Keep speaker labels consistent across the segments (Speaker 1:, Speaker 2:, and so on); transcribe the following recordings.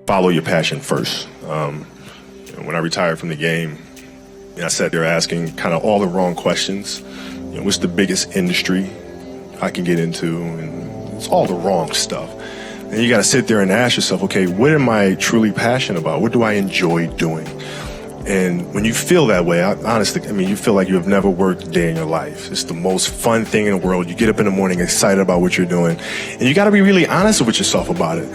Speaker 1: Follow your passion first. When I retired from the game, I sat there asking kind of all the wrong questions. What's the biggest industry I can get into? And it's all the wrong stuff. And you got to sit there and ask yourself, okay, what am I truly passionate about? What do I enjoy doing? And when you feel that way, honestly, you feel like you have never worked a day in your life. It's the most fun thing in the world. You get up in the morning excited about what you're doing. And you got to be really honest with yourself about it.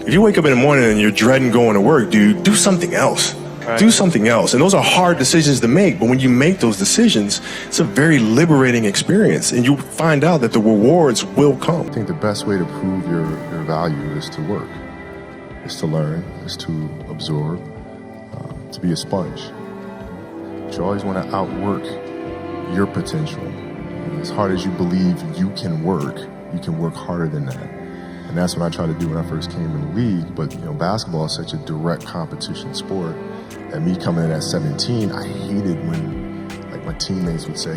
Speaker 1: If you wake up in the morning and you're dreading going to work, dude, do something else. Right. Do something else. And those are hard decisions to make. But when you make those decisions, it's a very liberating experience. And you find out that the rewards will come.
Speaker 2: I think the best way to prove your value is to work, is to learn, is to absorb, to be a sponge. But you always want to outwork your potential. As hard as you believe you can work harder than that. And that's what I tried to do when I first came in the league. But basketball is such a direct competition sport. And me coming in at 17, I hated when my teammates would say,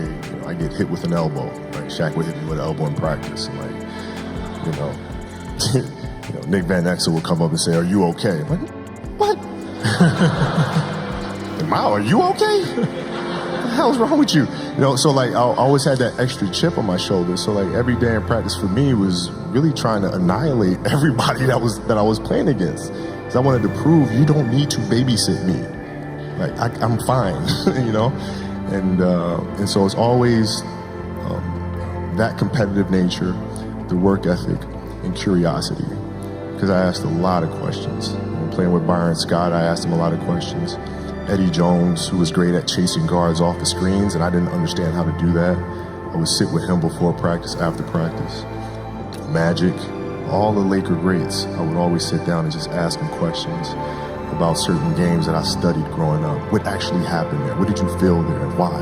Speaker 2: I get hit with an elbow. Like Shaq would hit me with an elbow in practice. And Nick Van Exel would come up and say, "Are you okay?" I'm like, what? Mao, are you okay? What the hell's wrong with you? So I always had that extra chip on my shoulder. So every day in practice for me was really trying to annihilate everybody that I was playing against. Because I wanted to prove you don't need to babysit me. I'm fine, And so it's always that competitive nature, the work ethic, and curiosity. Because I asked a lot of questions. When playing with Bryant Scott, I asked him a lot of questions. Eddie Jones, who was great at chasing guards off the screens, and I didn't understand how to do that. I would sit with him before practice, after practice. Magic, all the Laker greats, I would always sit down and just ask them questions about certain games that I studied growing up. What actually happened there? What did you feel there and why?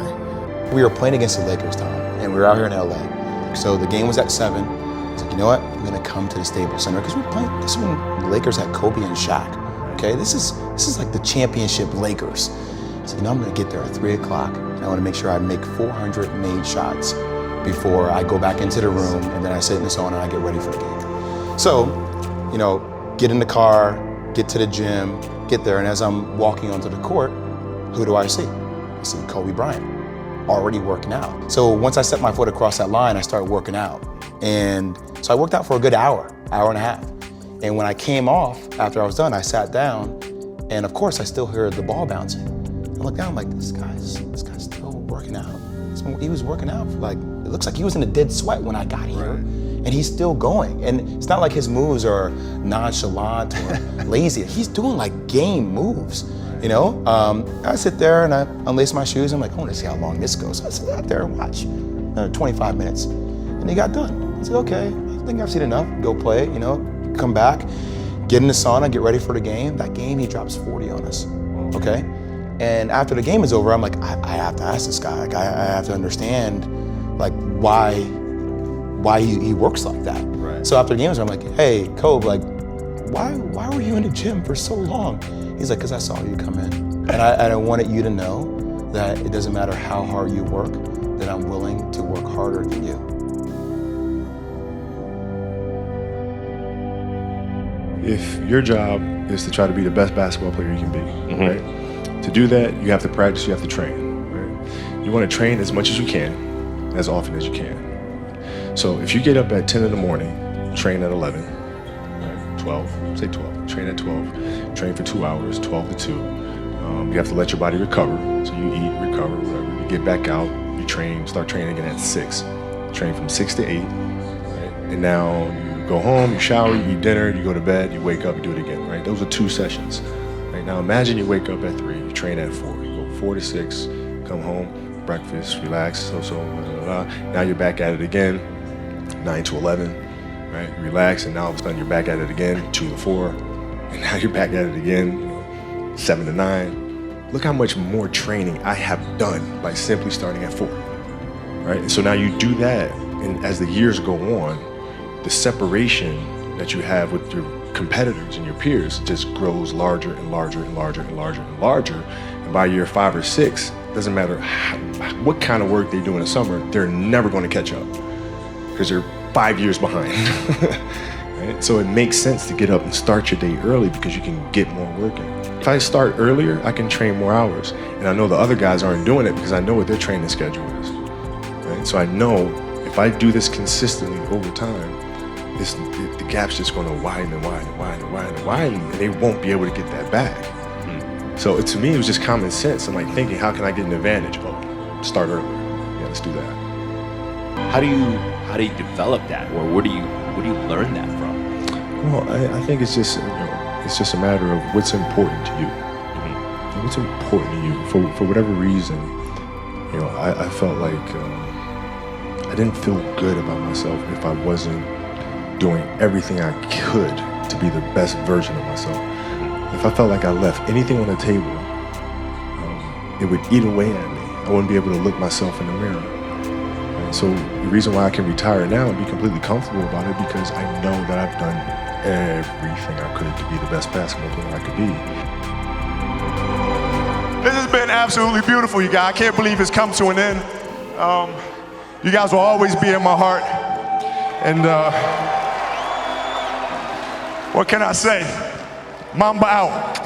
Speaker 3: We were playing against the Lakers, Tom, and we were out here in LA. So the game was at 7. I was like, you know what? I'm gonna come to the Staples Center because we're playing. This is when the Lakers had Kobe and Shaq. Okay, this is like the championship Lakers. So I'm gonna get there at 3 o'clock, and I wanna make sure I make 400 made shots before I go back into the room, and then I sit in the sauna and I get ready for the game. So, get in the car, get to the gym, get there, and as I'm walking onto the court, who do I see? I see Kobe Bryant, already working out. So once I set my foot across that line, I started working out. And so I worked out for a good hour and a half. And when I came off, after I was done, I sat down, and of course I still heard the ball bouncing. I look down, I'm like, this guy's still working out. He was working out for it looks like he was in a dead sweat when I got here. Right. And he's still going. And it's not like his moves are nonchalant or lazy. He's doing game moves, I sit there and I unlace my shoes. I'm like, I want to see how long this goes. So I sit out there and watch 25 minutes. And he got done. I said, okay, I think I've seen enough. Go play, come back, get in the sauna, get ready for the game. That game, he drops 40 on us, okay? And after the game is over, I'm like, I have to ask this guy. I have to understand, why he works like that. Right. So after the game is over, I'm like, hey, Kobe, why were you in the gym for so long? He's like, because I saw you come in. And I wanted you to know that it doesn't matter how hard you work, that I'm willing to work harder than you.
Speaker 1: If your job is to try to be the best basketball player you can be, right? To do that, you have to practice, you have to train, right? You want to train as much as you can, as often as you can. So if you get up at 10 in the morning, train at 11, right? 12, say 12, train at 12, train for 2 hours, 12 to 2. You have to let your body recover. So you eat, recover, whatever. You get back out, you train, start training again at 6. Train from 6 to 8, right? And now you go home, you shower, you eat dinner, you go to bed, you wake up, you do it again, right? Those are 2 sessions. Right? Now imagine you wake up at 3, you train at 4, you go 4 to 6, come home, breakfast, relax, blah, blah, blah. Now you're back at it again, 9 to 11, right? Relax, and now all of a sudden you're back at it again, 2 to 4, and now you're back at it again, 7 to 9. Look how much more training I have done by simply starting at 4, right? And so now you do that, and as the years go on, the separation that you have with your competitors and your peers just grows larger and larger and larger and larger and larger. And by year 5 or 6, doesn't matter what kind of work they do in the summer, they're never going to catch up because they're 5 years behind. right? So it makes sense to get up and start your day early because you can get more work in. If I start earlier, I can train more hours. And I know the other guys aren't doing it because I know what their training schedule is, right? So I know if I do this consistently over time, the gap's just going to widen and widen and widen and widen and widen, and they won't be able to get that back. So to me, it was just common sense. I'm like thinking, how can I get an advantage? Oh, start earlier. Yeah, let's do that.
Speaker 4: How do you develop that, or where do you learn that from?
Speaker 1: Well, I think it's just it's just a matter of what's important to you. What's important to you for whatever reason. I felt like I didn't feel good about myself if I wasn't doing everything I could to be the best version of myself. If I felt like I left anything on the table, it would eat away at me. I wouldn't be able to look myself in the mirror. And so the reason why I can retire now and be completely comfortable about it, because I know that I've done everything I could to be the best basketball player I could be.
Speaker 5: This has been absolutely beautiful, you guys. I can't believe it's come to an end. You guys will always be in my heart. And what can I say? Mamba out.